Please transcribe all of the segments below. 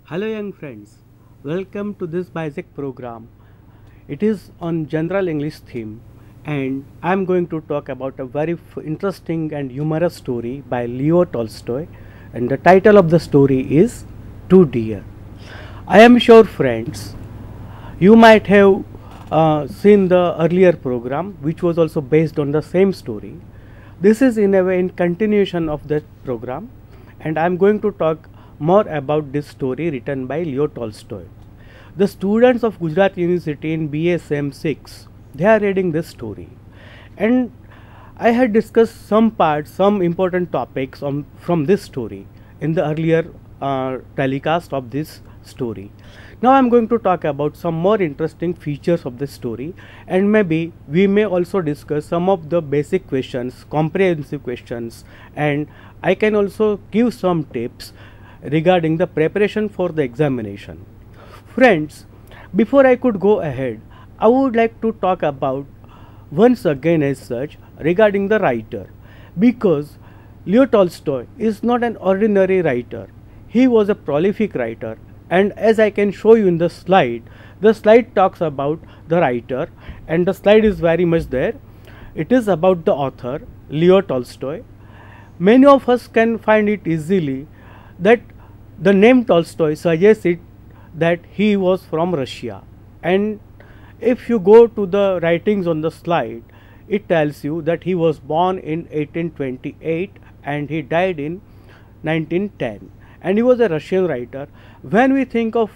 Hello young friends, welcome to this basic program. It is on general English theme and I am going to talk about a very interesting and humorous story by Leo Tolstoy, and the title of the story is Two Deer. I am sure friends, you might have seen the earlier program which was also based on the same story. This is in a way in continuation of that program, and I am going to talk more about this story written by Leo Tolstoy. The students of Gujarat University in BSM 6, they are reading this story, and I had discussed some parts, some important topics from this story in the earlier telecast of this story. Now I am going to talk about some more interesting features of the story, and maybe we may also discuss some of the basic questions, comprehensive questions, and I can also give some tips regarding the preparation for the examination. Friends, before I could go ahead, I would like to talk about once again as such regarding the writer, because Leo Tolstoy is not an ordinary writer. He was a prolific writer, and as I can show you in the slide talks about the writer, and the slide is very much there. It is about the author Leo Tolstoy. Many of us can find it easily that the name Tolstoy suggests it that he was from Russia, and if you go to the writings on the slide, it tells you that he was born in 1828 and he died in 1910, and he was a Russian writer. When we think of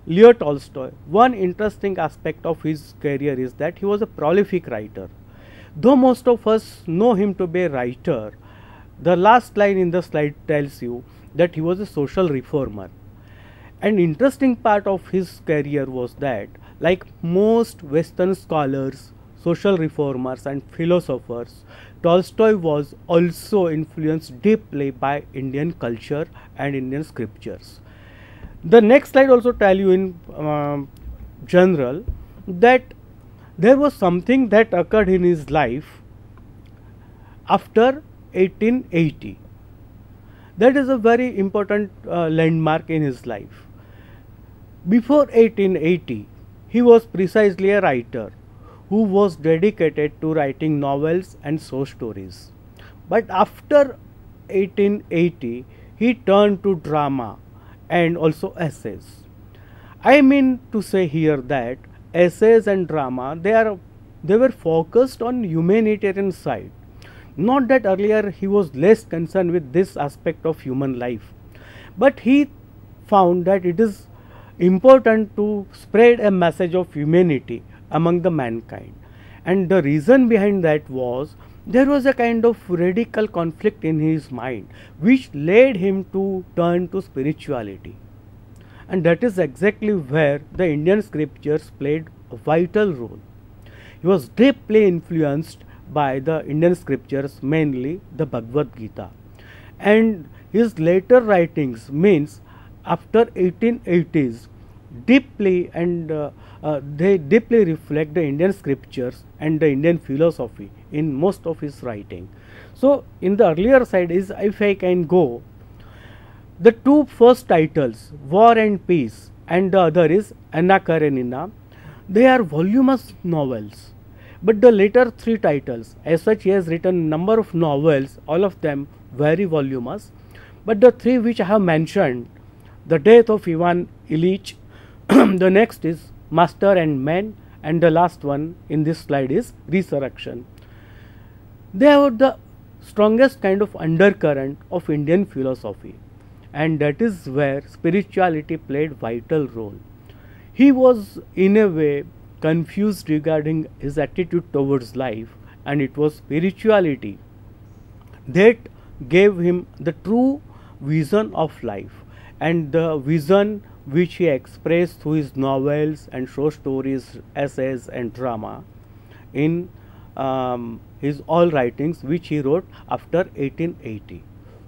Leo Tolstoy, one interesting aspect of his career is that he was a prolific writer. Though most of us know him to be a writer, the last line in the slide tells you that he was a social reformer. An interesting part of his career was that, like most Western scholars, social reformers and philosophers, Tolstoy was also influenced deeply by Indian culture and Indian scriptures. The next slide also tell you in general that there was something that occurred in his life after 1880. That is a very important landmark in his life. Before 1880, he was precisely a writer who was dedicated to writing novels and short stories. But after 1880, he turned to drama and also essays. I mean to say here that essays and drama, they were focused on humanitarian side. Not that earlier he was less concerned with this aspect of human life, but he found that it is important to spread a message of humanity among the mankind. And the reason behind that was there was a kind of radical conflict in his mind which led him to turn to spirituality. And that is exactly where the Indian scriptures played a vital role. He was deeply influenced by the Indian scriptures, mainly the Bhagavad Gita. And his later writings means after 1880s deeply and they deeply reflect the Indian scriptures and the Indian philosophy in most of his writing. So in the earlier side is, if I can go, the two first titles, War and Peace, and the other is Anna Karenina, they are voluminous novels. But the later three titles, as such he has written number of novels, all of them very voluminous. But the three which I have mentioned, The Death of Ivan Ilyich, the next is Master and Man, and the last one in this slide is Resurrection. They have the strongest kind of undercurrent of Indian philosophy, and that is where spirituality played vital role. He was in a way confused regarding his attitude towards life, and it was spirituality that gave him the true vision of life, and the vision which he expressed through his novels and short stories, essays and drama in his all writings which he wrote after 1880.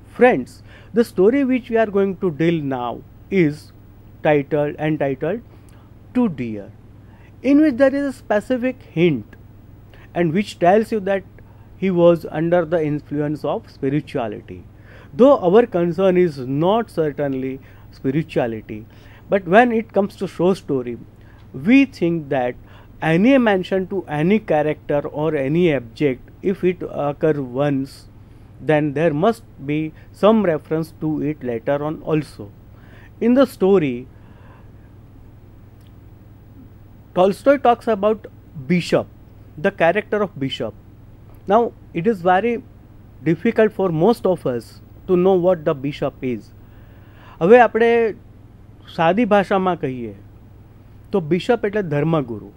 Friends, the story which we are going to deal now is entitled Two Deer, in which there is a specific hint and which tells you that he was under the influence of spirituality. Though our concern is not certainly spirituality, But when it comes to short story, we think that any mention to any character or any object, if it occurs once, then there must be some reference to it later on also. In the story, Tolstoy talks about Bishop, the character of Bishop. Now, it is very difficult for most of us to know what the Bishop is. હવે આપણે સાદી ભાષામાં કહીએ તો bishop એટલે ધર્મગુરુ.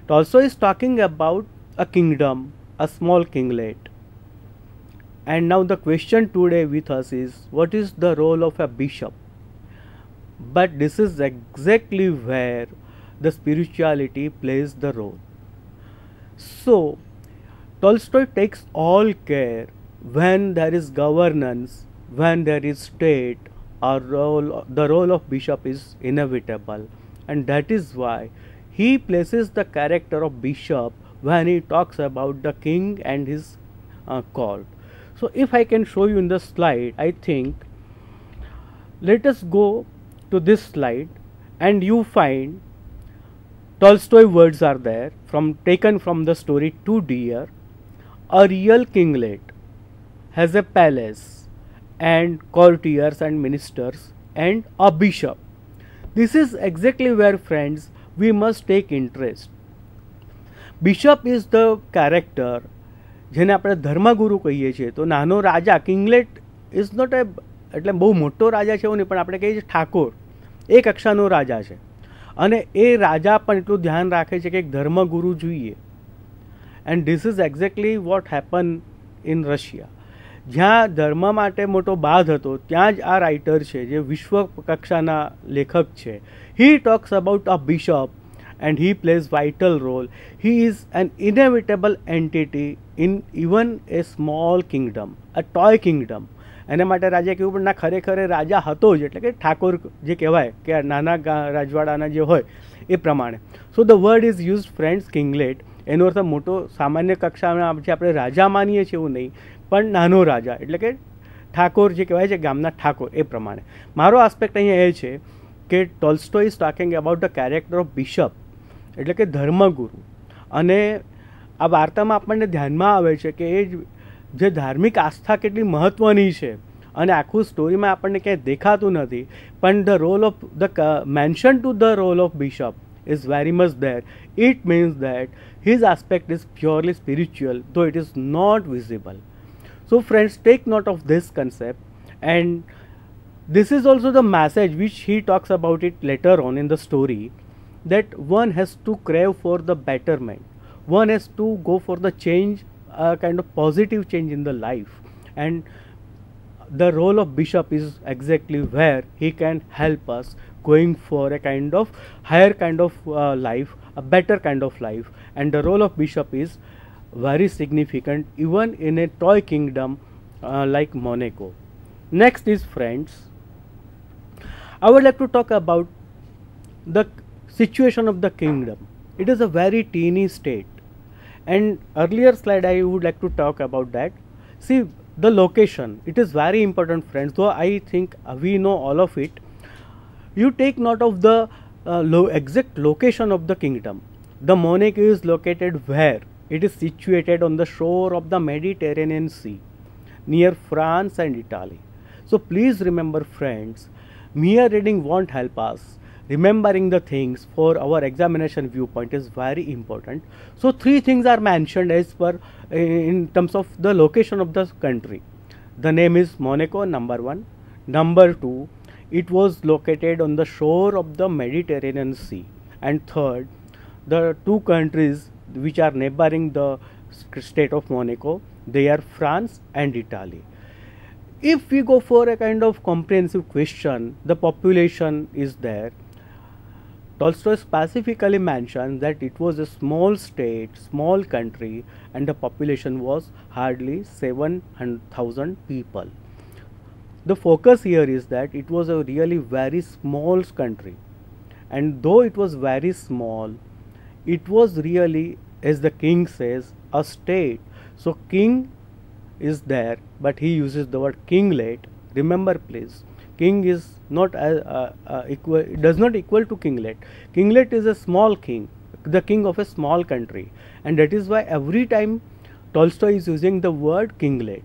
Tolstoy is talking about a kingdom, a small kinglet. And now the question today with us is, what is the role of a bishop? But this is exactly where the spirituality plays the role. So, Tolstoy takes all care when there is governance, when there is state, the role of bishop is inevitable, and that is why he places the character of bishop when he talks about the king and his court. So if I can show you in the slide, I think, let us go to this slide and you find Tolstoy words are there taken from the story Two Deer. A real kinglet has a palace and courtiers and ministers and a bishop. This is exactly where, friends, we must take interest. Bishop is the character જેને આપણે ધર્મગુરુ કહીએ છીએ. તો નાનો રાજા કિંગલેટ is not એટલે બહુ મોટો રાજા છે એવું નહીં, પણ આપણે કહીએ છીએ ઠાકોર એ કક્ષાનો રાજા છે. અને એ રાજા પણ એટલું ધ્યાન રાખે છે કે એક ધર્મગુરુ જોઈએ. And this is exactly what happen in Russia. જ્યાં ધર્મ માટે મોટો બાદ હતો ત્યાં જ આ રાઇટર છે જે વિશ્વ કક્ષાના લેખક છે. He talks about a bishop and he plays vital role. He is an inevitable entity in even a small kingdom, a toy kingdom. એના માટે રાજા કહેવું પણ ના, ખરેખર રાજા હતો જ, એટલે કે ઠાકોર જે કહેવાય કે નાના રાજવાડાના જે હોય એ પ્રમાણે. So the word is used, friends, kinglet. એનો અર્થ મોટો સામાન્ય કક્ષાના જે આપણે રાજા માનીએ છીએ એવું નહીં, પણ નાનો રાજા એટલે કે ઠાકોર જે કહેવાય છે ગામના ઠાકોર એ પ્રમાણે. મારો આસ્પેક્ટ અહીંયા એ છે કે Tolstoy is talking about the character of bishop એટલે કે ધર્મગુરુ. અને આ વાર્તામાં આપણને ધ્યાનમાં આવે છે કે એ જે ધાર્મિક આસ્થા કેટલી મહત્ત્વની છે અને આખું સ્ટોરીમાં આપણને ક્યાંય દેખાતું નથી, પણ the role of the mention to the role of bishop is very much there. It means that his aspect is purely spiritual, though it is not visible. So friends, take note of this concept, and this is also the message which he talks about it later on in the story, that one has to crave for the betterment, one has to go for the change, a kind of positive change in the life, and the role of bishop is exactly where he can help us going for a kind of higher kind of life, a better kind of life. And the role of bishop is very significant even in a toy kingdom like Monaco. Next is, friends, I would like to talk about the situation of the kingdom. It is a very teeny state, and earlier slide I would like to talk about that. See, the location, it is very important, friends, though I think we know all of it. You take note of the exact location of the kingdom. The Monaco is located where? It is situated on the shore of the Mediterranean Sea, near France and Italy. So please remember, friends, mere reading won't help us. Remembering the things for our examination viewpoint is very important. So three things are mentioned as per in terms of the location of the country. The name is Monaco, number one. Number two, it was located on the shore of the Mediterranean Sea. And third, the two countries which are neighboring the state of Monaco, they are France and Italy. If we go for a kind of comprehensive question, the population is there. Tolstoy specifically mentioned that it was a small state, small country, and the population was hardly 700,000 people. The focus here is that it was a really very small country, and though it was very small, it was really, as the king says, a state. So king is there, but he uses the word kinglet. Remember please, king is not equal, it does not equal to kinglet. Kinglet is a small king, the king of a small country, and that is why every time Tolstoy is using the word kinglet.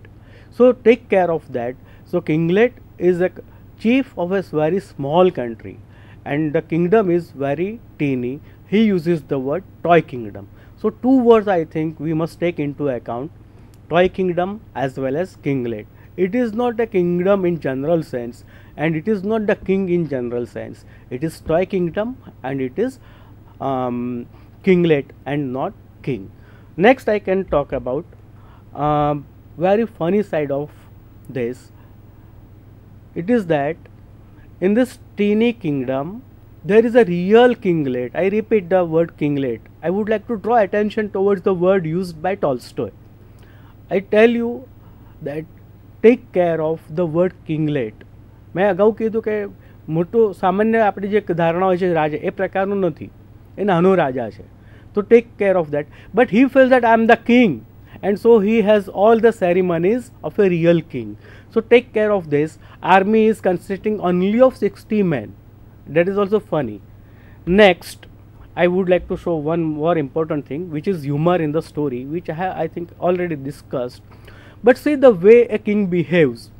So take care of that. So kinglet is a chief of a very small country, and the kingdom is very teeny. He uses the word toy kingdom. So two words I think we must take into account, toy kingdom as well as kinglet. It is not a kingdom in general sense, and it is not the king in general sense. It is toy kingdom and it is kinglet and not king. Next I can talk about very funny side of this. It is that in this teeny kingdom there is a real kinglet. I repeat the word kinglet. I would like to draw attention towards the word used by Tolstoy. I tell you that take care of the word kinglet. મેં અગાઉ કીધું કે મોટો સામાન્ય આપણી જે ધારણા હોય છે રાજા એ પ્રકારનું નથી, એ નાનો રાજા છે. તો take care of that. But he feels that I am the king, and so he has all the ceremonies of a real king. So take care of this. Army is consisting only of 60 men. That is also funny. Next, I would like to show one more important thing, which is humor in the story, which I have, I think, already discussed. But see the way a king behaves.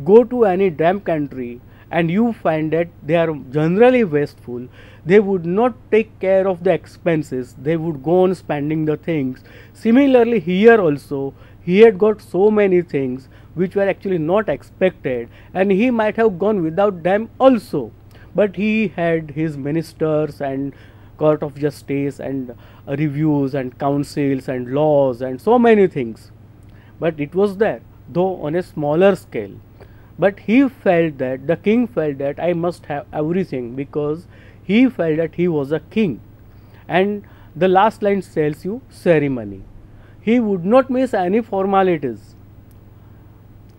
Go to any damn country and you find that they are generally wasteful. They would not take care of the expenses. They would go on spending the things. Similarly here also, he had got so many things which were actually not expected, and he might have gone without them also. But he had his ministers and court of justice and reviews and councils and laws and so many things. But it was there, though on a smaller scale. But he felt that, the king felt that I must have everything, because he felt that he was a king. And the last line tells you ceremony. He would not miss any formalities.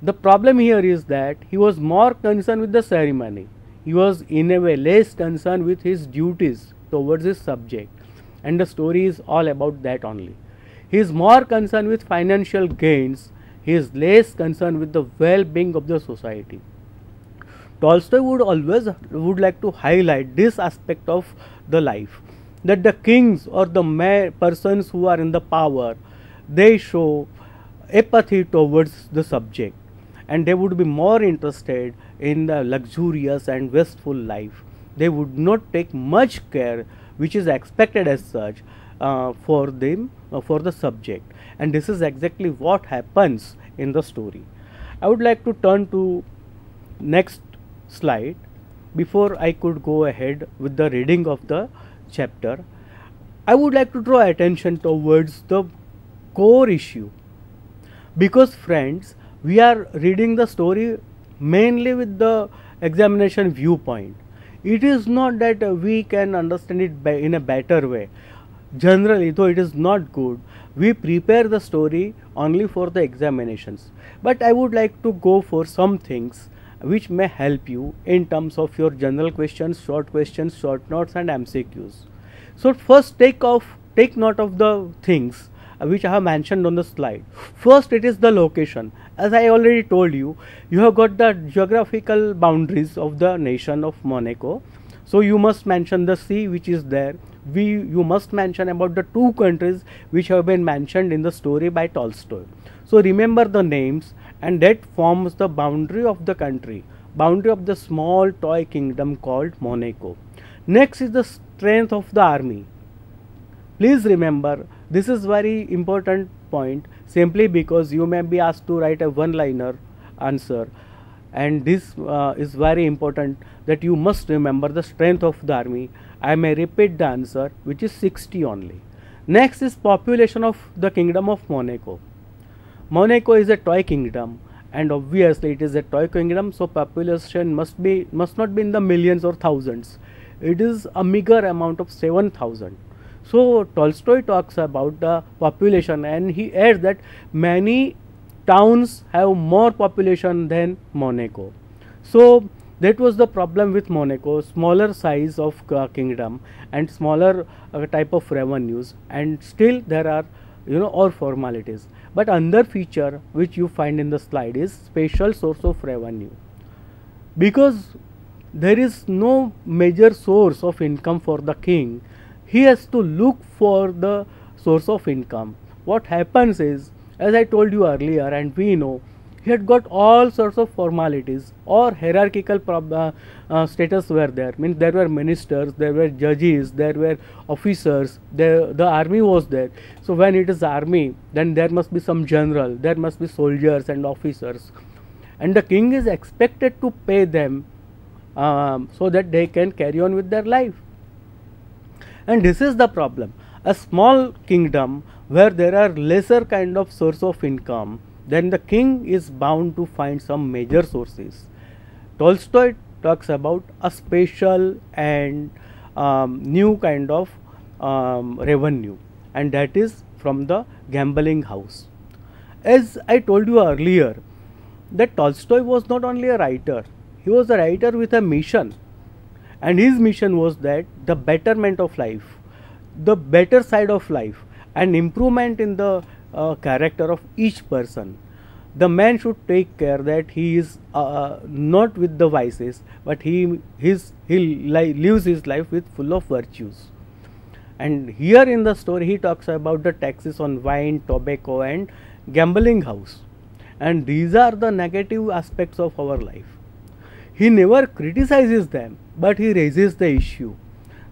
The problem here is that he was more concerned with the ceremony. He was in a way less concerned with his duties towards his subject. And the story is all about that only. He is more concerned with financial gains. He is less concerned with the well-being of the society. Tolstoy would like to highlight this aspect of the life, that the kings or the persons who are in the power, they show apathy towards the subject, and they would be more interested in the luxurious and wasteful life. They would not take much care, which is expected as such, for the subject. And this is exactly what happens in the story. I would like to turn to next slide. Before I could go ahead with the reading of the chapter, I would like to draw attention towards the core issue, because friends, we are reading the story mainly with the examination viewpoint. It is not that we can understand it in a better way. Generally, though it is not good, we prepare the story only for the examinations. But I would like to go for some things which may help you in terms of your general questions, short notes and MCQs. So first take note of the things which I have mentioned on the slide. First, it is the location. As I already told you, you have got the geographical boundaries of the nation of Monaco. So you must mention the sea which is there. You must mention about the two countries which have been mentioned in the story by Tolstoy. So remember the names, and that forms the boundary of the country, boundary of the small toy kingdom called Monaco. Next is the strength of the army. Please remember, this is very important point, simply because you may be asked to write a one-liner answer, and this is very important, that you must remember the strength of the army. I may repeat the answer, which is 60 only. Next is population of the kingdom of Monaco. Monaco is a toy kingdom, and obviously it is a toy kingdom, so population must not be in the millions or thousands. It is a meager amount of 7,000. So Tolstoy talks about the population, and he adds that many towns have more population than Monaco. So that was the problem with Monaco, smaller size of kingdom and smaller type of revenues, and still there are all formalities. But another feature which you find in the slide is special source of revenue. because there is no major source of income for the king. He has to look for the source of income. What happens is, as I told you earlier, and we know, he had got all sorts of formalities or hierarchical status were there. Means there were ministers, there were judges, there were officers, the army was there. So when it is army, then there must be some general, there must be soldiers and officers, and the king is expected to pay them so that they can carry on with their life. And this is the problem. A small kingdom where there are lesser kind of source of income, then the king is bound to find some major sources. Tolstoy talks about a special and new kind of revenue, and that is from the gambling house. As I told you earlier, that Tolstoy was not only a writer, he was a writer with a mission, and his mission was that the betterment of life, the better side of life, and improvement in the character of each person. The man should take care that he is not with the vices, but he lives his life with full of virtues. And here in the story he talks about the taxes on wine, tobacco and gambling house, and these are the negative aspects of our life. He never criticizes them, but he raises the issue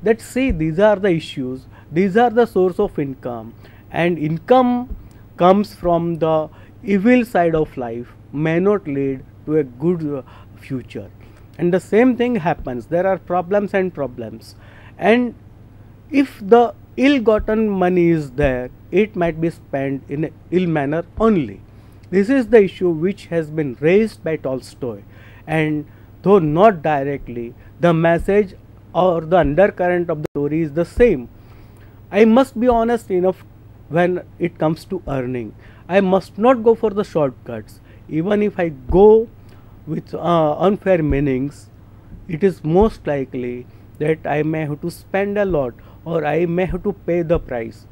that, see, these are the issues, these are the source of income, and income comes from the evil side of life may not lead to a good future. And the same thing happens, there are problems and problems, and if the ill-gotten money is there, it might be spent in an ill manner only. This is the issue which has been raised by Tolstoy, and though not directly, the message or the undercurrent of the story is the same. I must be honest enough when it comes to earning. I must not go for the shortcuts. Even if I go with unfair meanings, it is most likely that I may have to spend a lot or I may have to pay the price.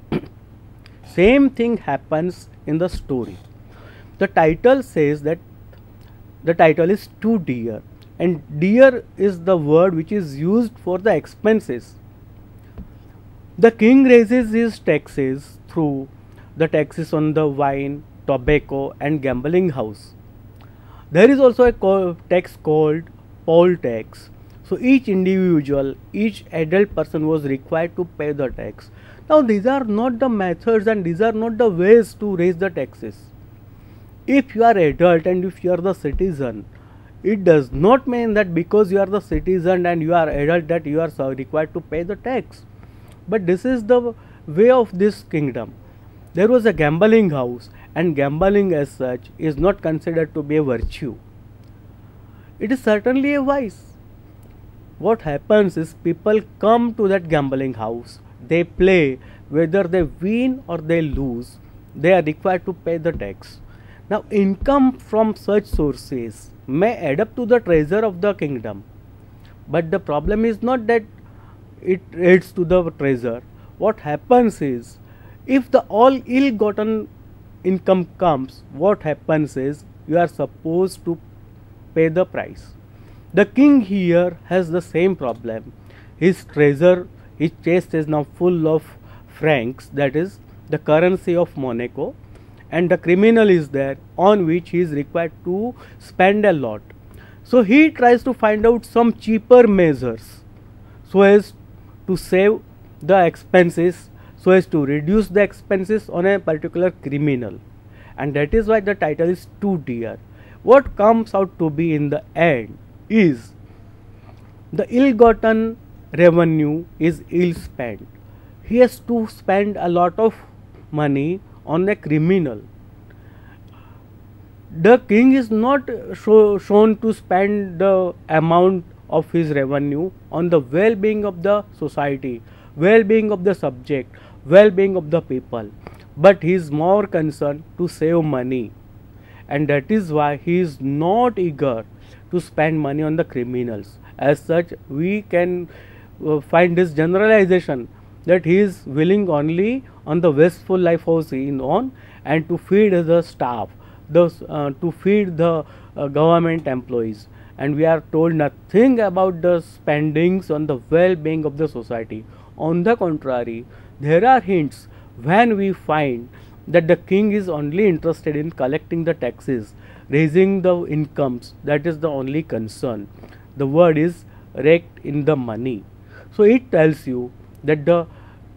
Same thing happens in the story. The title says that the title is too dear, and dear is the word which is used for the expenses. The king raises his taxes through the taxes on the wine, tobacco and gambling house. There is also a tax called poll tax. So each individual, each adult person was required to pay the tax. Now these are not the methods and these are not the ways to raise the taxes. If you are adult and if you are the citizen, it does not mean that because you are the citizen and you are adult that you are required to pay the tax. But this is the way of this kingdom. There was a gambling house, and gambling as such is not considered to be a virtue. It is certainly a vice. What happens is people come to that gambling house, they play, whether they win or they lose, they are required to pay the tax. Now income from such sources may add up to the treasure of the kingdom, but the problem is not that it adds to the treasure. What happens is, if the all ill-gotten income comes, what happens is you are supposed to pay the price. The king here has the same problem. His treasure, his chest is now full of francs, that is the currency of Monaco, and the criminal is there on which he is required to spend a lot. So he tries to find out some cheaper measures so as to save the expenses, so as to reduce the expenses on a particular criminal, and that is why the title is too dear. What comes out to be in the end is the ill-gotten revenue is ill spent. He has to spend a lot of money on a criminal. The king is not shown to spend the amount of his revenue on the well-being of the society, well-being of the subject, well-being of the people, but he is more concerned to save money, and that is why he is not eager to spend money on the criminals. As such, we can find this generalization that he is willing only on the wasteful life house in on, and to feed the staff, to feed the government employees, and we are told nothing about the spendings on the well-being of the society. On the contrary, there are hints when we find that the king is only interested in collecting the taxes, raising the incomes. That is the only concern. The word is raked in the money. So it tells you that the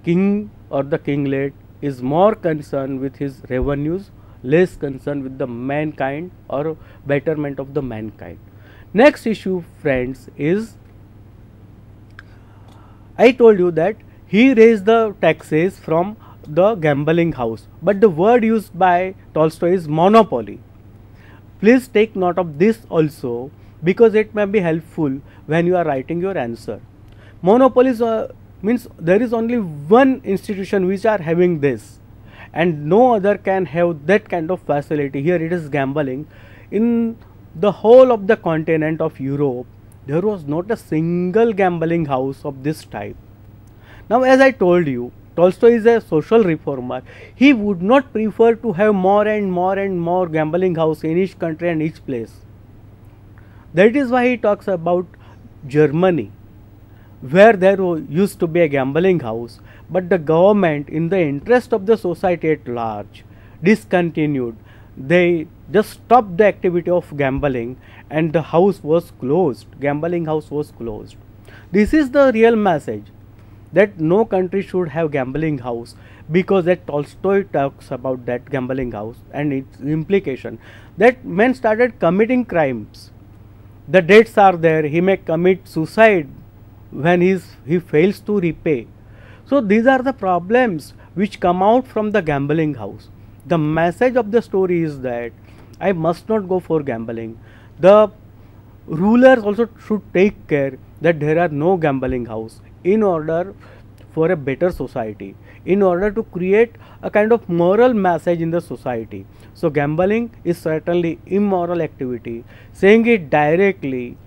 king or the kinglet is more concerned with his revenues, less concerned with the mankind or betterment of the mankind. Next issue, friends, is I told you that he raised the taxes from the gambling house, but the word used by Tolstoy is monopoly. Please take note of this also, because it may be helpful when you are writing your answer. Monopolies means there is only one institution which are having this, and no other can have that kind of facility. Here it is gambling. In the whole of the continent of Europe, there was not a single gambling house of this type. Now, as I told you, Tolstoy is a social reformer. He would not prefer to have more and more and more gambling house in each country and each place. That is why he talks about Germany, where there used to be a gambling house, but the government, in the interest of the society at large, discontinued. They just stopped the activity of gambling and the house was closed. Gambling house was closed. This is the real message, that no country should have gambling house, because that Tolstoy talks about that gambling house and its implication that men started committing crimes. The debts are there. He may commit suicide when he fails to repay. So these are the problems which come out from the gambling house. The message of the story is that I must not go for gambling. The rulers also should take care that there are no gambling house, in order for a better society, in order to create a kind of moral message in the society. So gambling is certainly immoral activity. Saying it directly,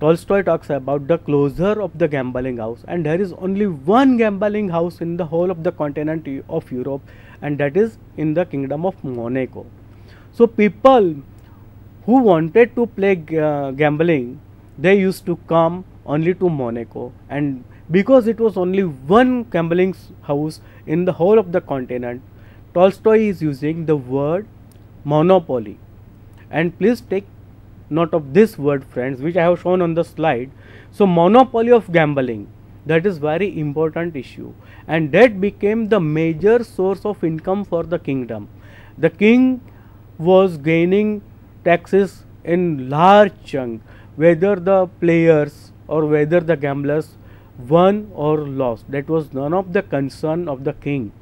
Tolstoy talks about the closure of the gambling house, and there is only one gambling house in the whole of the continent of Europe, and that is in the kingdom of Monaco. So people who wanted to play gambling, they used to come only to Monaco, and because it was only one gambling house in the whole of the continent, Tolstoy is using the word monopoly. And please take note of this word, friends, which I have shown on the slide. So monopoly of gambling, that is very important issue, and that became the major source of income for the kingdom. The king was gaining taxes in large chunk, whether the players or whether the gamblers won or lost. That was none of the concern of the king.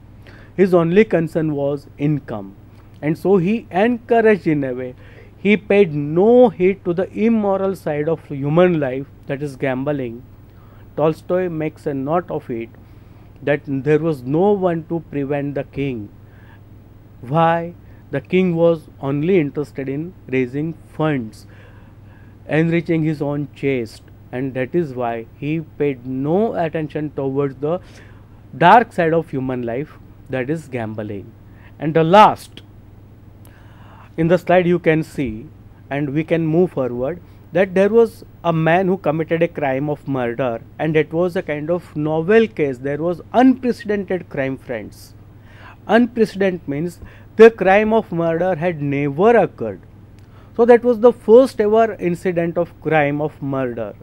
His only concern was income, and so he encouraged, in a way, he paid no heed to the immoral side of human life, that is gambling. Tolstoy makes a note of it, that there was no one to prevent the king. Why? The king was only interested in raising funds, enriching his own chest, and that is why he paid no attention towards the dark side of human life, that is gambling. And the last, in the slide you can see, and we can move forward, that there was a man who committed a crime of murder, and it was a kind of novel case. There was unprecedented crime, friends. Unprecedented means the crime of murder had never occurred. So that was the first ever incident of crime of murder,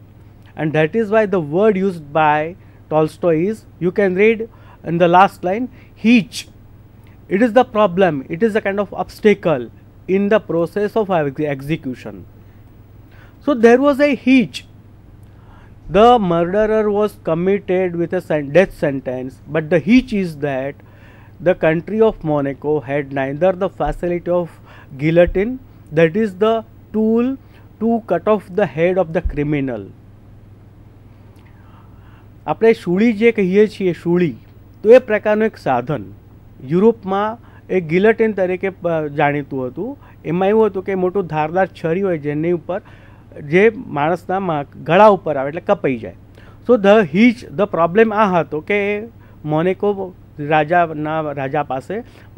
and that is why the word used by Tolstoy is, you can read in the last line, hitch. It is the problem, it is a kind of obstacle in the process of execution. So there was a hitch. The murderer was committed with a death sentence, but the hitch is that the country of Monaco had neither the facility of guillotine, that is the tool to cut off the head of the criminal. આપણે શૂળી જે કહીએ છીએ, શૂળી, તો એ પ્રકારનું એક સાધન યુરોપમાં એક ગિલોટિન તરીકે જાણીતું હતું. એમાં એવું હતું કે મોટું ધારદાર છરી હોય જેની ઉપર જે માણસના ગળા ઉપર આવે એટલે કપાઈ જાય. સો ધ હિચ, ધ પ્રોબ્લેમ આ હતો કે મોનેકો રાજા પાસે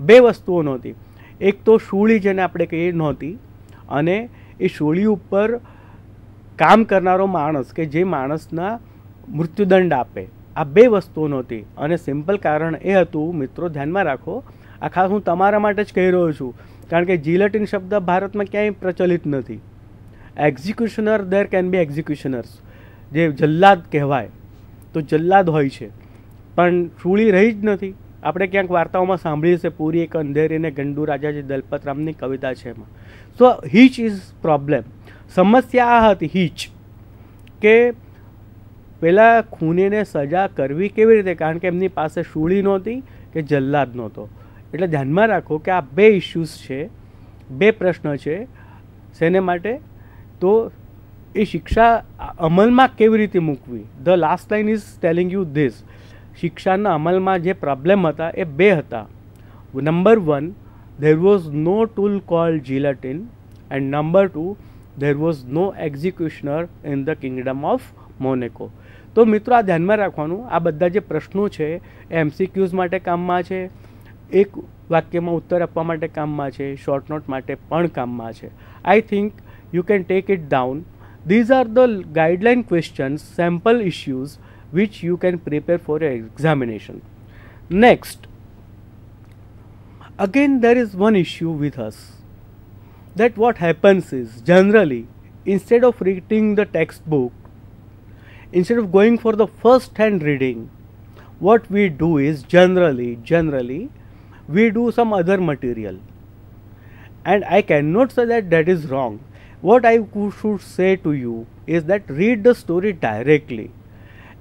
બે વસ્તુઓ નહોતી. એક તો શૂળી જેને આપણે કહીએ નહોતી, અને એ શૂળી ઉપર કામ કરનારો માણસ કે જે માણસના મૃત્યુદંડ આપે, આ બે વસ્તુઓ નહોતી. અને સિમ્પલ કારણ એ હતું, મિત્રો ધ્યાનમાં રાખો, આ ખાસ હું તમારા માટે જ કહી રહ્યો છું, કારણ કે જિલેટિન શબ્દ ભારતમાં ક્યાંય પ્રચલિત નથી. એક્ઝિક્યુશનર, દેર કેન બી એક્ઝિક્યુશનર્સ, જે જલ્લાદ કહેવાય તો જલ્લાદ હોય છે, પણ શૂળી રહી જ નથી. આપણે ક્યાંક વાર્તાઓમાં સાંભળીએ છે, પૂરી એક અંધેરીને ગંડુ રાજાજી દલપતરામની કવિતા છે એમાં. સો હીચ ઇઝ પ્રોબ્લેમ. સમસ્યા આ હતી હીચ, કે પેલા ખૂનીને સજા કરવી કેવી રીતે, કારણ કે એમની પાસે શૂળી નહોતી કે જલ્લાદ નહોતો. એટલે ધ્યાનમાં રાખો કે આ બે ઇશ્યુઝ છે, બે પ્રશ્ન છે. શેને માટે? તો એ શિક્ષા અમલમાં કેવી રીતે મૂકવી. The last line is telling you this. શિક્ષાના અમલમાં જે પ્રોબ્લેમ હતા એ બે હતા. Number 1, there was no tool called guillotine, and number 2, there was no executioner in the kingdom of Monaco. તો મિત્રો આ ધ્યાનમાં રાખવાનું, આ બધા જે પ્રશ્નો છે એ એમસીક્યુઝ માટે કામમાં છે, એક વાક્યમાં ઉત્તર આપવા માટે કામમાં છે, શોર્ટ નોટ માટે પણ કામમાં છે. I think you can take it down. These are the guideline questions, sample issues which you can prepare for your examination. Next, again there is one issue with us, that what happens is, generally, instead of reading the textbook, instead of going for the first hand reading, what we do is generally we do some other material. And I cannot say that that is wrong. What I should say to you is that read the story directly.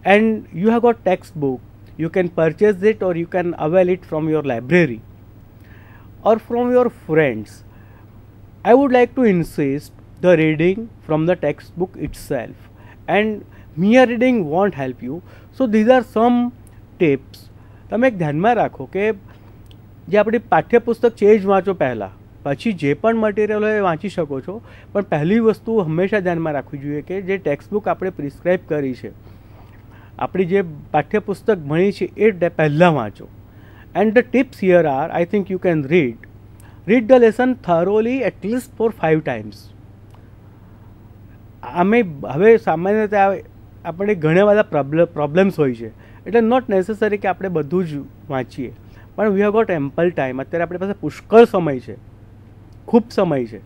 And you have got textbook, you can purchase it or you can avail it from your library or from your friends. I would like to insist the reading from the textbook itself, and mere reading won't help you. So these are some tips. તમે એક ધ્યાનમાં રાખો કે જે આપણી પાઠ્યપુસ્તક છે એ જ વાંચો પહેલાં, પછી જે પણ મટીરિયલ હોય એ વાંચી શકો છો, પણ પહેલી વસ્તુ હંમેશા ધ્યાનમાં રાખવી જોઈએ કે જે ટેક્સ્ટબુક આપણે પ્રિસ્ક્રાઇબ કરી છે, આપણી જે પાઠ્યપુસ્તક ભણી છે એ પહેલાં વાંચો. And the tips here are, I think you can read the lesson thoroughly at least for 5 times. આમે હવે સામાન્ય રીતે આપણે ઘણા બધા પ્રોબ્લેમ્સ હોય છે, એટલે નોટ નેસેસરી કે આપણે બધું જ વાંચીએ, પણ we have got ample time. અત્યારે આપણી પાસે પુષ્કળ સમય છે, ખૂબ સમય છે.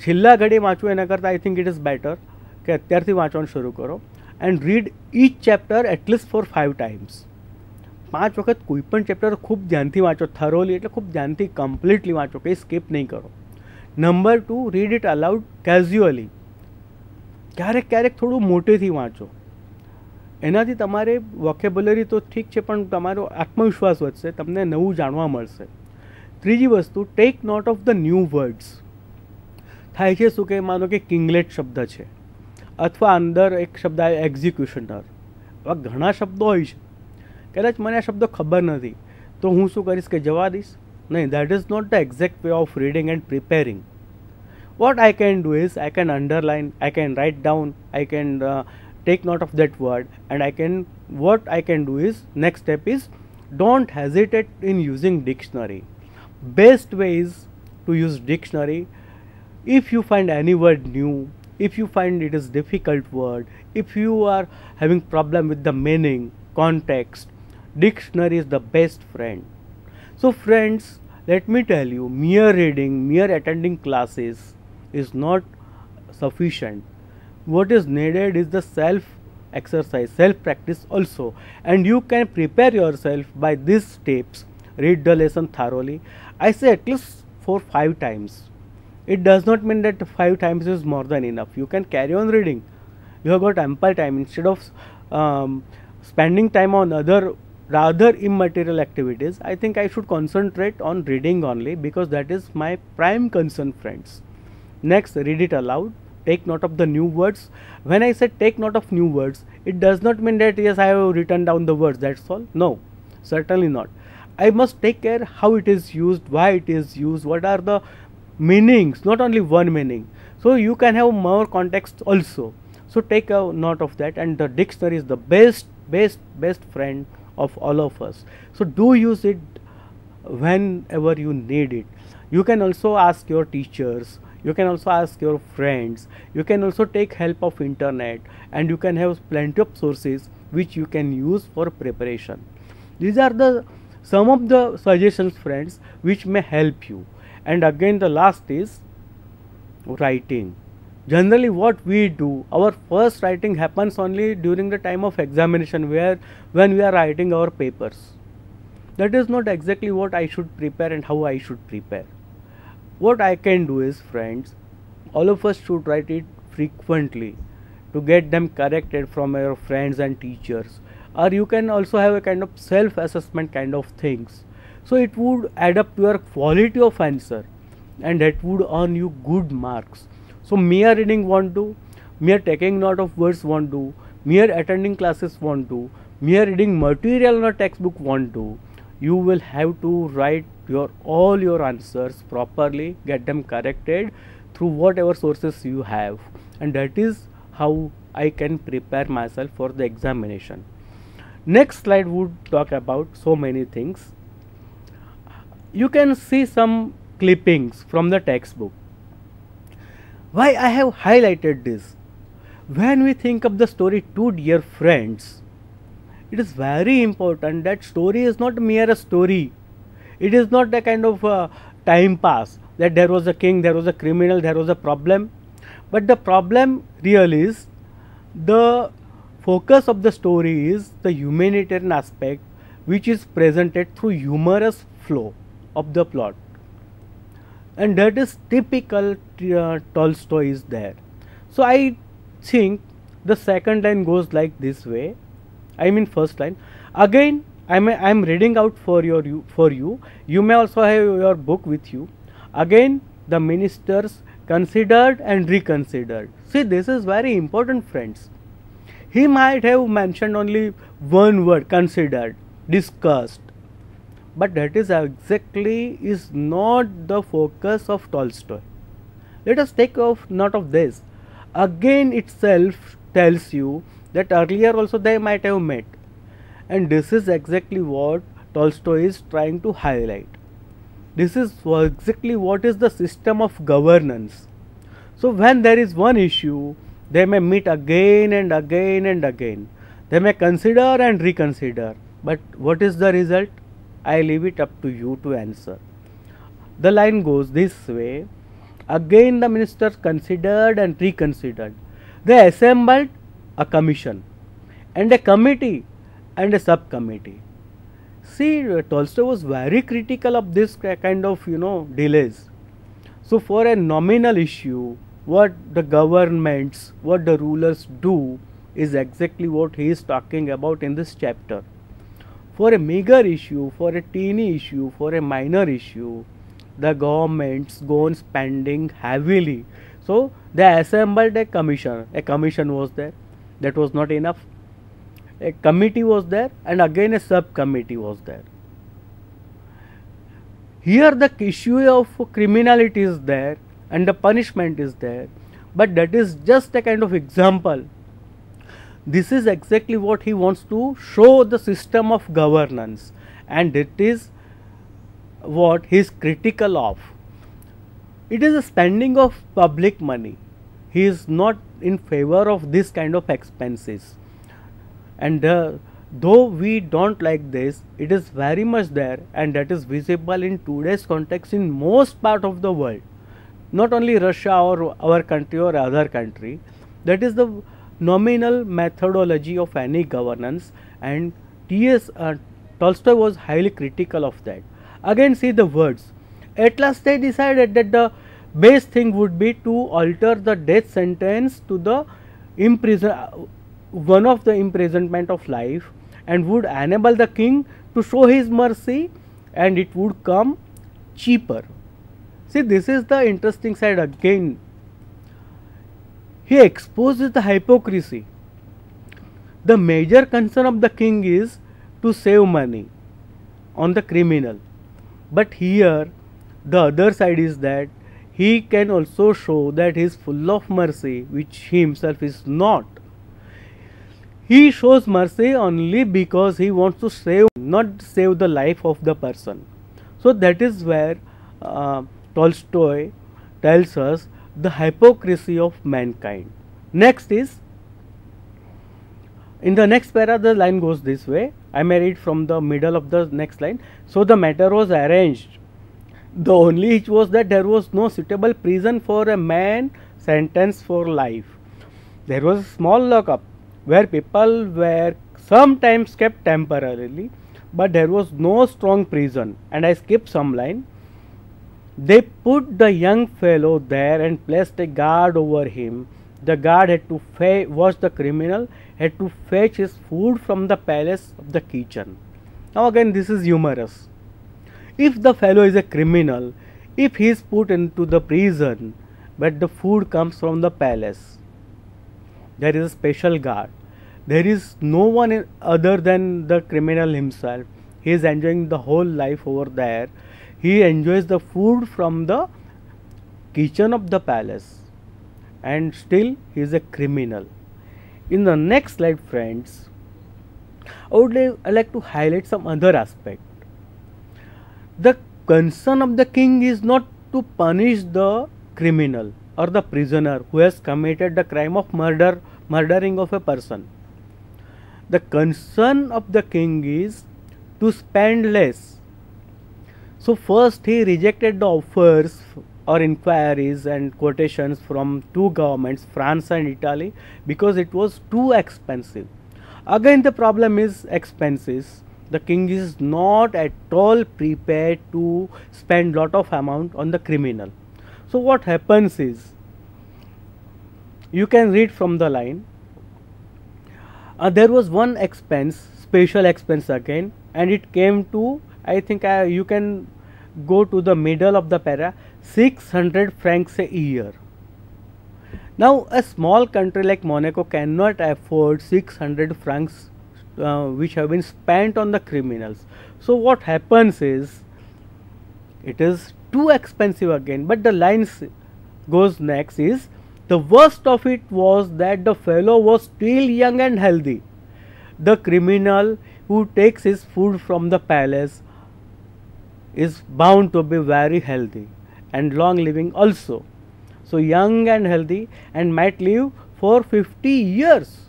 છેલ્લા ઘડી વાંચવું એના કરતાં I think it is better કે અત્યારથી વાંચવાનું શરૂ કરો. And read each chapter at least for 5 times. 5 વખત કોઈ પણ ચેપ્ટર ખૂબ ધ્યાનથી વાંચો, થરોલી એટલે ખૂબ ધ્યાનથી કમ્પ્લીટલી વાંચો, કંઈ સ્કીપ નહીં કરો. Number 2, read it allowed casually. ક્યારેક ક્યારેક થોડું મોટેથી વાંચો, એનાથી તમારે વોકેબ્યુલરી તો ઠીક છે પણ તમારો આત્મવિશ્વાસ વધશે, તમને નવું જાણવા મળશે. ત્રીજી વસ્તુ, take note of the new words. થાય છે શું કે માનો કે કિંગલેટ શબ્દ છે અથવા અંદર એક શબ્દ આવે એક્ઝિક્યુશનર, એવા ઘણા શબ્દો હોય છે, કદાચ મને આ શબ્દો ખબર નથી તો હું શું કરીશ કે જવા દઈશ? નહીં, that is not the exact way of reading and preparing. What I can do is I can underline, I can write down, I can take note of that word, and what I can do is, next step is, don't hesitate in using dictionary. Best way is to use dictionary. If you find any word new, if you find it is difficult word, if you are having problem with the meaning, context, dictionary is the best friend. So friends, let me tell you, mere reading, mere attending classes is not sufficient. What is needed is the self exercise, self practice also, and you can prepare yourself by these steps. Read the lesson thoroughly. I say at least for 5 times. It does not mean that 5 times is more than enough. You can carry on reading. You have got ample time. Instead of spending time on other rather immaterial activities, I think I should concentrate on reading only, because that is my prime concern, friends. Next, read it aloud. Take note of the new words. When I say take note of new words, it does not mean that yes, I have written down the words, that's all. No, certainly not. I must take care how it is used, why it is used, what are the meanings, not only one meaning. So you can have more context also. So take a note of that, and the dictionary is the best friend of all of us. So do use it whenever you need it. You can also ask your teachers, you can also ask your friends, you can also take help of internet, and you can have plenty of sources which you can use for preparation. These are the some of the suggestions, friends, which may help you. And again, the last is writing. Generally what we do, our first writing happens only during the time of examination, where when we are writing our papers. That is not exactly what I should prepare and how I should prepare. What I can do is, friends, all of us should write it frequently to get them corrected from your friends and teachers. Or you can also have a kind of self-assessment kind of things. So it would add up to your quality of answer, and that would earn you good marks. So mere reading won't do, mere taking note of words won't do, mere attending classes won't do, mere reading material in a textbook won't do. You will have to write all your answers properly, get them corrected through whatever sources you have, and that is how I can prepare myself for the examination. Next slide would talk about so many things. You can see some clippings from the textbook. Why I have highlighted this? When we think of the story Two Dear Friends, it is very important that story is not mere a story. It is not a kind of time pass that there was a king, there was a criminal, there was a problem. But the problem really is, the focus of the story is the humanitarian aspect, which is presented through humorous flow of the plot. And that is typical Tolstoy is there. So I think the second line goes like this way. I mean first line. Again, I am reading out for you. You may also have your book with you. Again, the ministers considered and reconsidered. See, this is very important, friends. He might have mentioned only one word, considered, discussed. But that is not the focus of Tolstoy. Let us take note of this. Again, itself tells you that earlier also they might have met. And this is exactly what Tolstoy is trying to highlight. This is exactly what is the system of governance. So when there is one issue, they may meet again and again and again. They may consider and reconsider. But what is the result? I leave it up to you to answer. The line goes this way. Again the ministers considered and reconsidered. They assembled a commission and a committee and a subcommittee. See, Tolstoy was very critical of this kind of delays. So for a nominal issue, what the governments, what the rulers do is exactly what he is talking about in this chapter. For a meager issue, for a teeny issue, for a minor issue, the governments go on spending heavily. So they assembled a commission. A commission was there. That was not enough. A committee was there, and again a subcommittee was there. Here the issue of criminality is there and the punishment is there, but that is just a kind of example. This is exactly what he wants to show, the system of governance, and it is what he is critical of. It is a spending of public money. He is not in favor of this kind of expenses. And though we don't like this, it is very much there, and that is visible in today's context in most part of the world. Not only Russia or our country or other country. That is the nominal methodology of any governance, and Tolstoy was highly critical of that. Again, see the words. At last they decided that the best thing would be to alter the death sentence to the one of the imprisonment of life, and would enable the king to show his mercy, and it would come cheaper. See, this is the interesting side again. He exposes the hypocrisy. The major concern of the king is to save money on the criminal, but here the other side is that he can also show that he is full of mercy, which he himself is not. He shows mercy only because he wants to save, not save the life of the person. So that is where Tolstoy tells us the hypocrisy of mankind. Next is, in the next para the line goes this way. I may read from the middle of the next line. So the matter was arranged. The only hitch was that there was no suitable prison for a man sentenced for life. There was a small lockup where people were sometimes kept temporarily, but there was no strong prison. And I skipped some line. They put the young fellow there and placed a guard over him. The guard had to watch the criminal, had to fetch his food from the palace of the kitchen. Now again, this is humorous. If the fellow is a criminal, if he is put into the prison, but the food comes from the palace, there is a special guard. There is no one other than the criminal himself. He is enjoying the whole life over there. He enjoys the food from the kitchen of the palace, and still he is a criminal. In the next slide, friends, I would like to highlight some other aspect. The concern of the king is not to punish the criminal or the prisoner who has committed the crime of murdering of a person. The concern of the king is to spend less. So first he rejected the offers or inquiries and quotations from two governments, France and Italy, because it was too expensive. Again, the problem is expenses. The king is not at all prepared to spend lot of amount on the criminal. So what happens is, you can read from the line, there was one expense, special expense again, and it came to, I think you can go to the middle of the para, 600 francs a year. Now a small country like Monaco cannot afford 600 francs which have been spent on the criminals. So what happens is, it is too expensive again. But the lines goes next is, the worst of it was that the fellow was still young and healthy. The criminal who takes his food from the palace is bound to be very healthy and long living also. So young and healthy and might live for 50 years.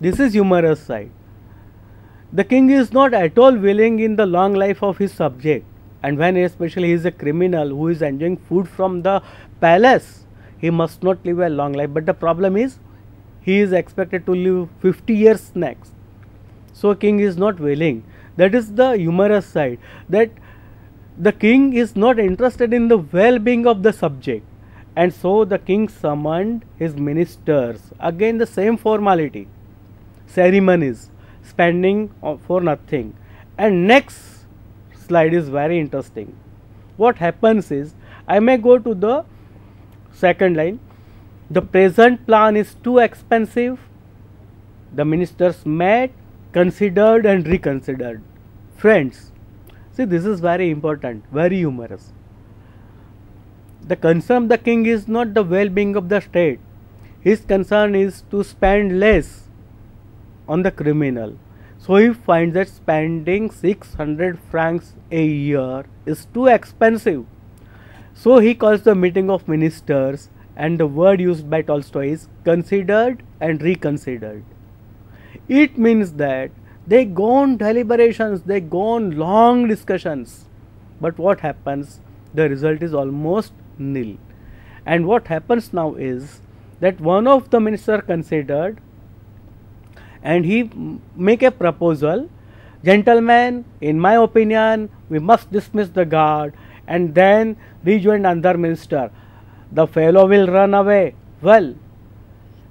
This is humorous side. The king is not at all willing in the long life of his subject, and when especially he is a criminal who is enjoying food from the palace, he must not live a long life. But the problem is, he is expected to live 50 years next. So king is not willing. That is the humorous side, that the king is not interested in the well-being of the subject, and so the king summoned his ministers. Again the same formality, ceremonies, spending for nothing. And next slide is very interesting. What happens is, I may go to the second line. The present plan is too expensive. The ministers met, considered and reconsidered. Friends, see, this is very important, very humorous. The concern of the king is not the well-being of the state. His concern is to spend less on the criminal. So he finds that spending 600 francs a year is too expensive. So he calls the meeting of ministers, and the word used by Tolstoy is considered and reconsidered. It means that they go on deliberations, they go on long discussions. But what happens? The result is almost nil. And what happens now is that one of the minister considered, and he make a proposal, gentlemen, in my opinion, we must dismiss the guard. And then rejoined another minister, the fellow will run away. Well,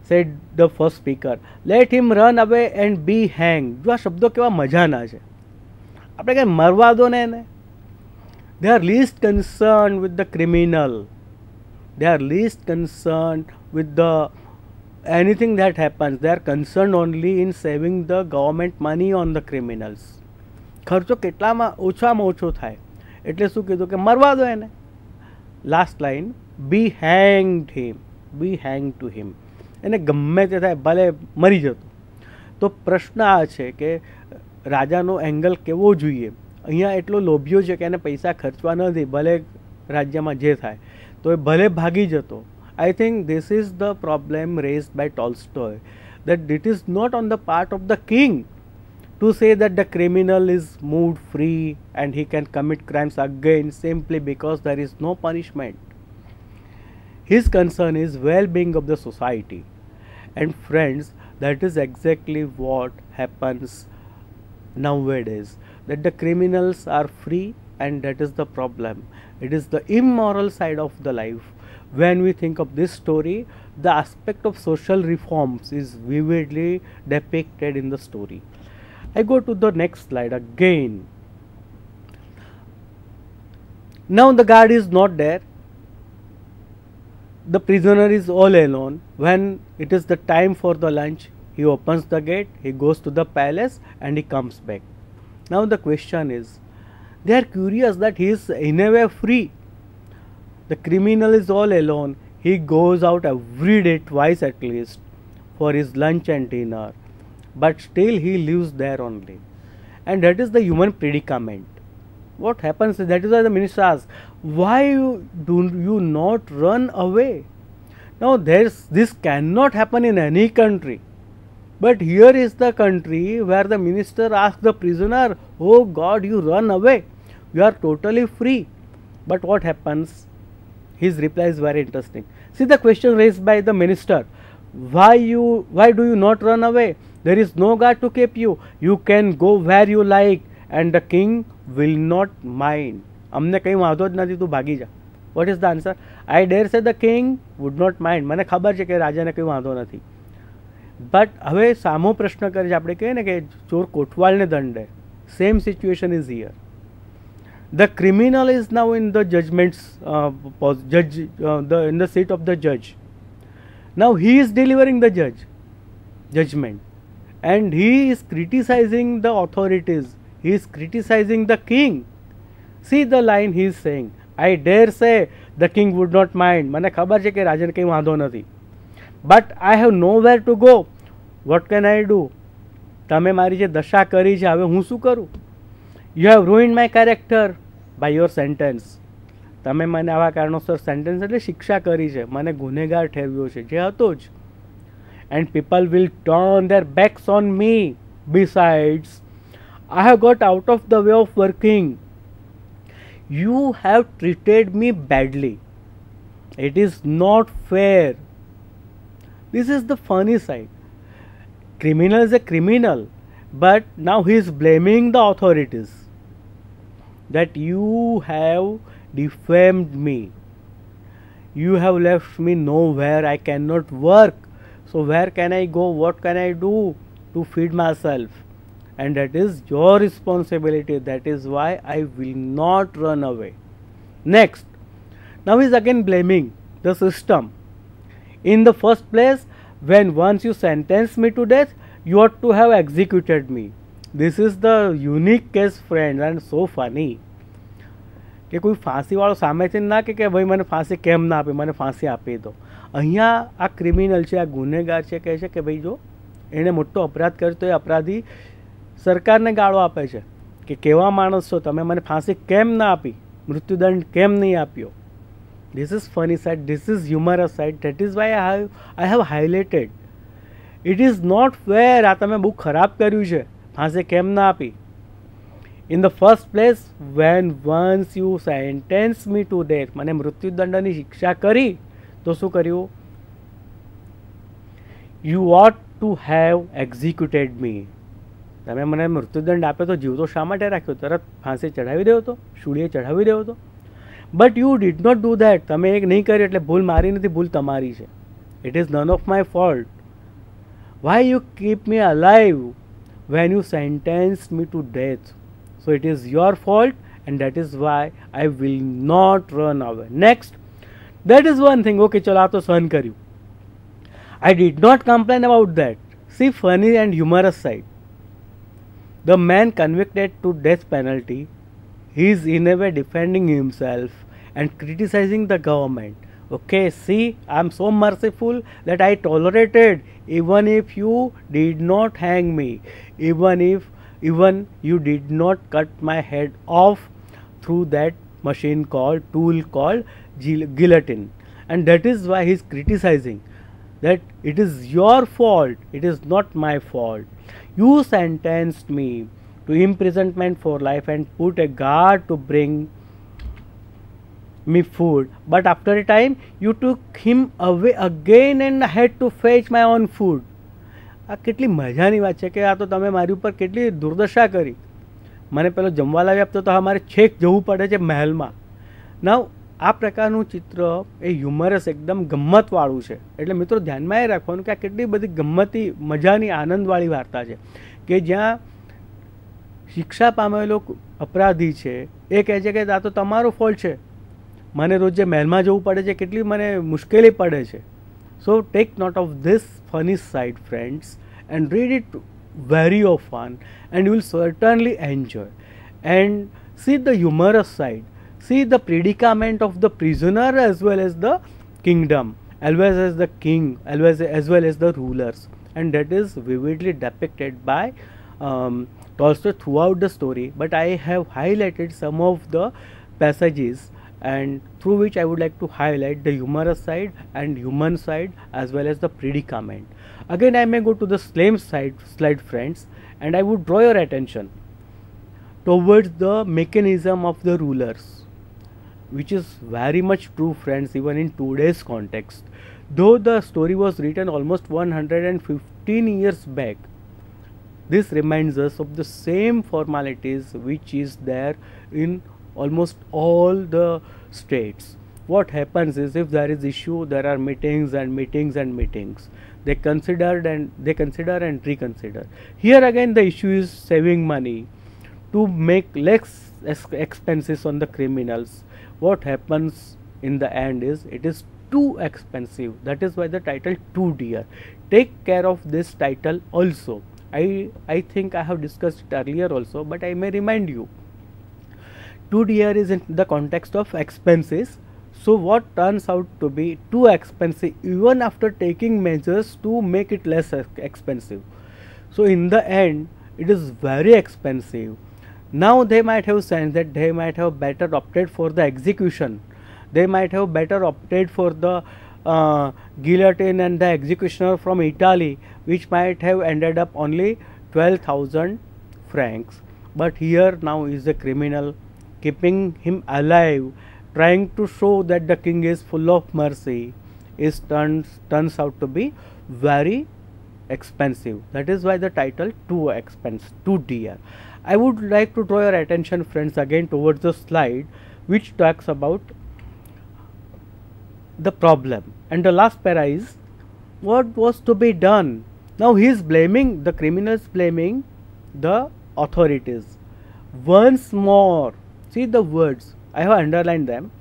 said the first speaker, let him run away and be hanged. જો આ શબ્દો કેવા મજાના છે, આપણે કઈ મરવા દો ને એને. They are least concerned with the criminal. They are least concerned with the anything that happens. They are concerned only in saving the government money on the criminals. ખર્ચો કેટલામાં ઓછામાં ઓછો થાય. એટલે શું કીધું કે મરવા દો એને. Last line, be hanged him, be hanged to him. એને ગમે તે થાય, ભલે મરી જતું. તો પ્રશ્ન આ છે કે રાજાનો એંગલ કેવો જોઈએ. અહીંયા એટલો લોભ્યો છે કે એને પૈસા ખર્ચવા નથી, ભલે રાજ્યમાં જે થાય. તો એ ભલે ભાગી જતો. I think this is the problem raised by Tolstoy, that it is not on the part of the king to say that the criminal is moved free and he can commit crimes again simply because there is no punishment. His concern is well-being of the society. And friends, that is exactly what happens nowadays, that the criminals are free, and that is the problem. It is the immoral side of the life. When we think of this story, the aspect of social reforms is vividly depicted in the story. I go to the next slide again. Now the guard is not there. The prisoner is all alone. When it is the time for the lunch, he opens the gate, he goes to the palace, and he comes back. Now the question is, they are curious that he is in a way free. The criminal is all alone. He goes out every day, twice at least, for his lunch and dinner, but still he lives there only. And that is the human predicament. What happens is, that is why the minister asks, why do you not run away? Now this cannot happen in any country. But here is the country where the minister asks the prisoner, oh God, you run away. You are totally free. But what happens? His reply is very interesting. See the question raised by the minister. Why do you not run away? There is no guard to keep you. You can go where you like and the king will not mind. અમને કંઈ વાંધો જ નથી, તું ભાગી જા. What is the answer? I dare say the king would not mind. મને ખબર છે કે રાજાને કંઈ વાંધો નથી. બટ હવે સામો પ્રશ્ન કરે છે, આપણે કહીએ ને કે ચોર કોટવાલને દંડે. Same situation is here. The criminal is now in the in the seat of the judge. Now he is delivering the judgment, and he is criticizing the authorities. He is criticizing the king. See the line he is saying. I dare say the king would not mind. મને ખબર છે કે રાજાને કંઈ વાંધો નથી. But I have nowhere to go. What can I do? તમે મારી જે દશા કરી છે, હવે હું શું કરું? You have ruined my character by your sentence. તમે મને આવા કારણોસર સેન્ટેન્સ એટલે શિક્ષા કરી છે, મને ગુનેગાર ઠેરવ્યો છે, જે હતો જ. And people will turn their backs on me. Besides, I have got out of the way of working. You have treated me badly. It is not fair. This is the funny side. Criminal is a criminal, but now he is blaming the authorities that you have defamed me. You have left me nowhere. I cannot work. So where can I go? What can I do to feed myself? And that is your responsibility. That is why I will not run away. Next, now he is again blaming the system. In the first place, when once you sentence me to death, you ought to have executed me. This is the unique case, friends, and so funny. કે કોઈ ફાંસીવાળો સામેથી ના કે ભાઈ મને ફાંસી કેમ ના આપે, મને ફાંસી આપી દો. અહીંયા આ ક્રિમિનલ છે, આ ગુનેગાર છે, કહે છે કે ભાઈ જો એણે મોટો અપરાધ કર્યો તો એ અપરાધી સરકારને ગાળો આપે છે કે કેવા માણસ છો તમે, મને ફાંસી કેમ ના આપી, મૃત્યુદંડ કેમ નહીં આપ્યો. This is funny side, this is humorous side. That is why I have highlighted. It is not fair. આ તમે બહુ ખરાબ કર્યું છે, ફાંસી કેમ ના આપી. In the first place, when once you sentence me to death, મને મૃત્યુદંડની શિક્ષા કરી, તો શું કર્યું? You ought to have executed me. તમે મને મૃત્યુદંડ આપ્યો તો જીવતો શા માટે રાખ્યો? તરત ફાંસી ચડાવી દેવો તો, શૂળીએ ચડાવી દેવો તો. But you did not do that. તમે એક નહીં કર્યું એટલે ભૂલ મારી નથી, ભૂલ તમારી છે. It is none of my fault. Why you keep me alive when you sentenced me to death? So it is your fault, and that is why I will not run away. Next, that is one thing. Okay, चलो आप तो सहन કર્યું. I did not complain about that. See, funny and humorous side. The man convicted to death penalty, he is in a way defending himself and criticizing the government. Okay, see, I am so merciful that I tolerated even if you did not hang me, even you did not cut my head off through that machine called tool called guillotine, and that is why he is criticizing that it is your fault, it is not my fault. You sentenced me to imprisonment for life and put a guard to bring me food, but after a time you took him away again and I had to fetch my own food. આ કેટલી મજાની વાત છે કે આ તો તમે મારી ઉપર કેટલી દુર્દશા કરી. મને પેલો જમવા લાવી આપતો તો અમારે છેક જવું પડે છે મહેલમાં. નાવ આ પ્રકારનું ચિત્ર એ હ્યુમરસ એકદમ ગમ્મતવાળું છે. એટલે મિત્રો ધ્યાનમાં એ રાખવાનું કે આ કેટલી બધી ગમ્મતી મજાની આનંદવાળી વાર્તા છે કે જ્યાં શિક્ષા પામેલો અપરાધી છે એ કહે છે કે આ તો તમારો ફોલ્ટ છે, મને રોજ જે મહેલમાં જવું પડે છે કેટલી મને મુશ્કેલી પડે છે. So take note of this funny side, friends, and read it very often and you will certainly enjoy. And see the humorous side, see the predicament of the prisoner as well as the kingdom, as well as the king, as well as the rulers, and that is vividly depicted by Tolstoy throughout the story. But I have highlighted some of the passages and through which I would like to highlight the humorous side and human side as well as the predicament. Again I may go to the slave slide, friends, and I would draw your attention towards the mechanism of the rulers, which is very much true, friends, even in today's context. Though the story was written almost 115 years back, this reminds us of the same formalities which is there in almost all the states. What happens is, if there is issue, there are meetings and meetings and meetings. They consider and reconsider. Here again the issue is saving money to make less expenses on the criminals. What happens in the end is it is too expensive. That is why the title Too Dear. Take care of this title also. I think I have discussed it earlier also, but I may remind you. Too dear is in the context of expenses. So what turns out to be too expensive even after taking measures to make it less expensive. So in the end it is very expensive. Now they might have said that they might have better opted for the execution. They might have better opted for the guillotine and the executioner from Italy, which might have ended up only 12,000 francs. But here now is the criminal, keeping him alive, trying to show that the king is full of mercy, turns out to be very expensive. That is why the title Too Dear. I would like to draw your attention, friends, again towards the slide which talks about the problem, and the last para is what was to be done. Now he is blaming, the criminal is blaming the authorities. Once more, see the words, I have underlined them.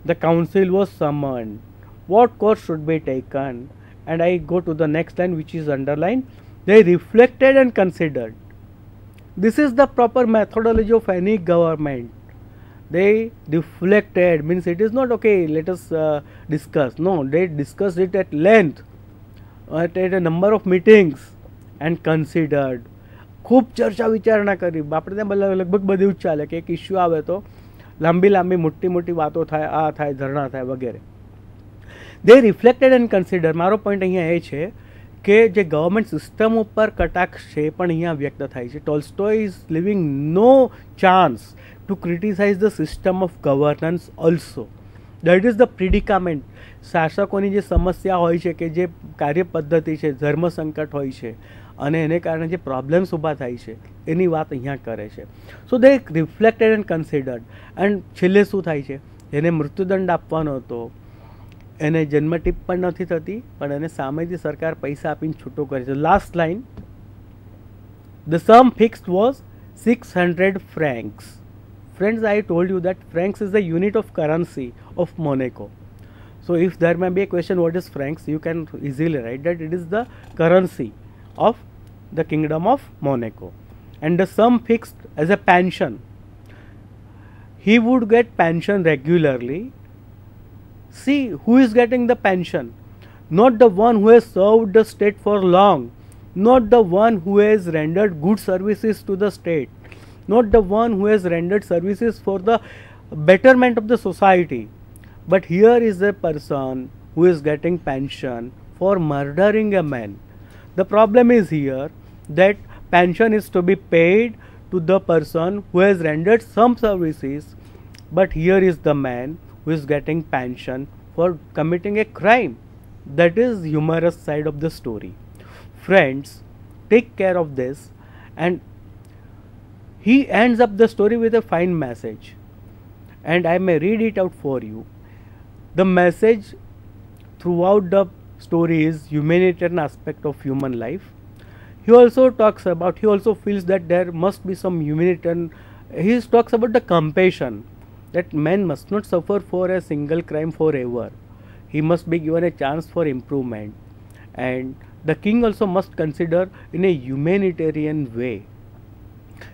The council was summoned. What course should be taken? And I go to the next line which is underlined. They reflected and considered. This is the proper methodology of any government. They reflected, means it is not okay, let us discuss. No, they discussed it at length, at a number of meetings, and considered. ખૂબ ચર્ચા વિચારણા કરી. આપણે ત્યાં લગભગ બધું જ ચાલે કે એક ઇસ્યુ આવે તો લાંબી મોટી વાતો થાય, આ થાય, ધરણા થાય વગેરે. They reflected and considered. મારો પોઈન્ટ અહીંયા એ છે કે જે ગવર્મેન્ટ સિસ્ટમ ઉપર કટાક્ષ છે પણ અહીંયા વ્યક્ત થાય છે. Tolstoy is living no chance to criticize the system of governance also. That is the predicament. શાસકોની જે સમસ્યા હોય છે કે જે કાર્યપદ્ધતિ છે, ધર્મ સંકટ હોય છે અને એને કારણે જે પ્રોબ્લેમ્સ ઊભા થાય છે એની વાત અહીંયા કરે છે. સો દે રિફ્લેક્ટેડ એન્ડ કન્સિડર્ડ. એન્ડ છેલ્લે શું થાય છે, એને મૃત્યુદંડ આપવાનો હતો, એને જન્મટીપ પણ નથી થતી પણ એને સામેથી સરકાર પૈસા આપીને છૂટો કરે છે. Last line, the sum fixed was 600 francs. Friends, I told you that francs is the unit of currency of Monaco. So if there may be a question what is francs, you can easily write that it is the currency of the kingdom of Monaco. And the sum fixed as a pension. He would get pension regularly. See, who is getting the pension? Not the one who has served the state for long, not the one who has rendered good services to the state, not the one who has rendered services for the betterment of the society. But here is a person who is getting pension for murdering a man. The problem is here that pension is to be paid to the person who has rendered some services, but here is the man who is getting pension for committing a crime. That is humorous side of the story. Friends, take care of this, and he ends up the story with a fine message, and I may read it out for you. The message throughout the story is humanitarian aspect of human life. He also feels that there must be some humanitarian. He talks about the compassion, that man must not suffer for a single crime forever. He must be given a chance for improvement, and the king also must consider in a humanitarian way.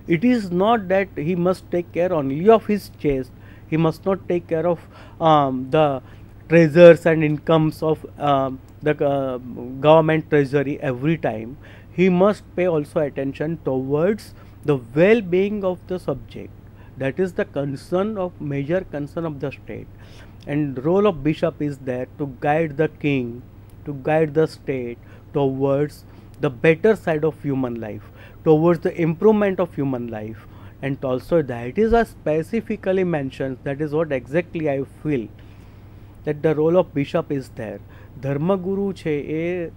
It is not that he must take care only of his chest. He must not take care of the treasures and incomes of the government treasury every time. He must pay also attention towards the well-being of the subject. That is the major concern of the state. And role of bishop is there to guide the king, to guide the state towards the better side of human life, towards the improvement of human life. And also that is specifically mentioned. That is what exactly I feel, that the role of bishop is there. ધર્મગુરુ છે એ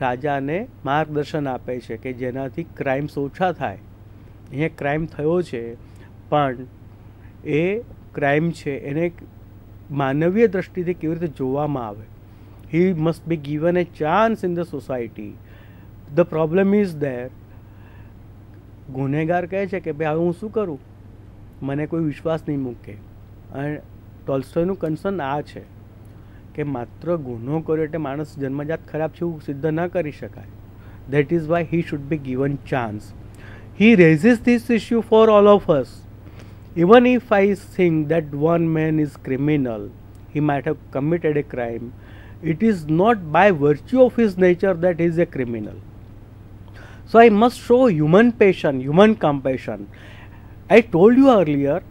રાજાને માર્ગદર્શન આપે છે કે જેનાથી crimes ઓછા થાય. અહીંયા ક્રાઇમ થયો છે પણ એ ક્રાઇમ છે એને માનવીય દ્રષ્ટિથી કેવી રીતે જોવામાં આવે. He must be given a chance in the society. The problem is there. ગુનેગાર કહે છે કે ભાઈ હવે હું શું કરું, મને કોઈ વિશ્વાસ નહીં મૂકે. અને ટોલ્સ્ટોયનું કન્સર્ન આ છે કે માત્ર ગુનો કર્યો એટલે માણસ જન્મજાત ખરાબ છે એવું સિદ્ધ ન કરી શકાય. That is why he should be given chance. He raises this issue for all of us. Even if I think that one man is criminal, he might have committed a crime, it is not by virtue of his nature that he is a criminal. So I must show human passion, human compassion. I told you earlier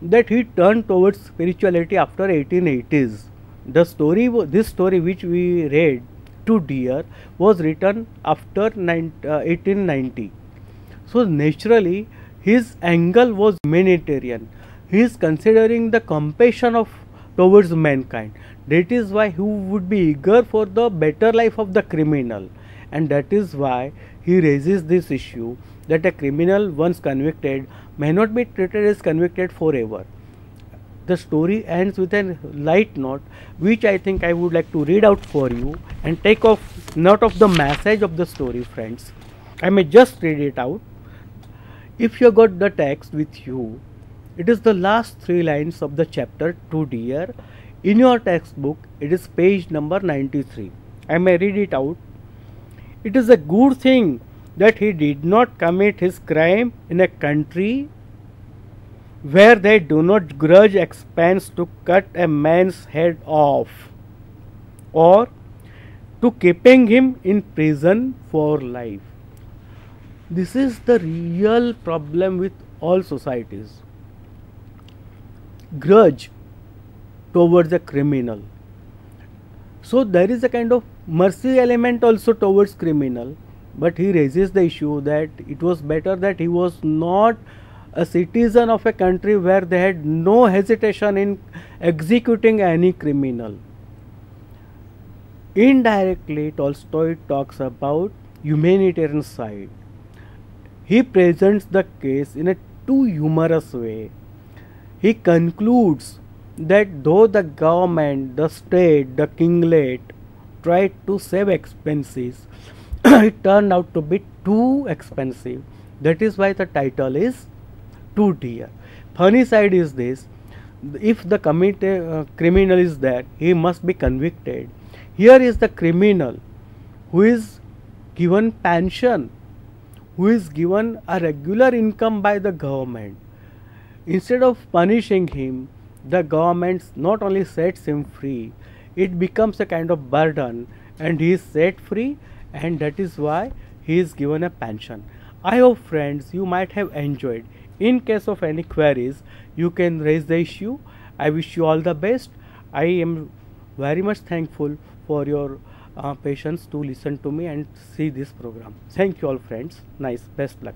that he turned towards spirituality after 1880s. This story which we read, Two Deer, was written after 1890. So naturally his angle was humanitarian. He is considering the compassion towards mankind. That is why he would be eager for the better life of the criminal, and that is why he raises this issue that a criminal once convicted may not be treated as convicted forever. The story ends with a light note, which I think I would like to read out for you and take note of the message of the story, friends. I may just read it out. If you got the text with you, it is the last 3 lines of the chapter Two Deer. In your textbook, it is page number 93. I may read it out. It is a good thing that he did not commit his crime in a country where they do not grudge expense to cut a man's head off, or to keeping him in prison for life. This is the real problem with all societies. Grudge towards a criminal. So there is a kind of mercy element also towards criminal, but he raises the issue that it was better that he was not a citizen of a country where they had no hesitation in executing any criminal. Indirectly, Tolstoy talks about humanitarian side. He presents the case in a too humorous way. He concludes that though the government, the state, the kinglet tried to save expenses, it turned out to be too expensive. That is why the title is Two Deer. Funny side is this: if the criminal is there, he must be convicted. Here is the criminal who is given pension, who is given a regular income by the government. Instead of punishing him, the government not only sets him free, it becomes a kind of burden, and he is set free, and that is why he is given a pension. I hope, friends, you might have enjoyed. In case of any queries, you can raise the issue. I wish you all the best. I am very much thankful for your patience to listen to me and see this program. Thank you all friends. Nice. Best luck.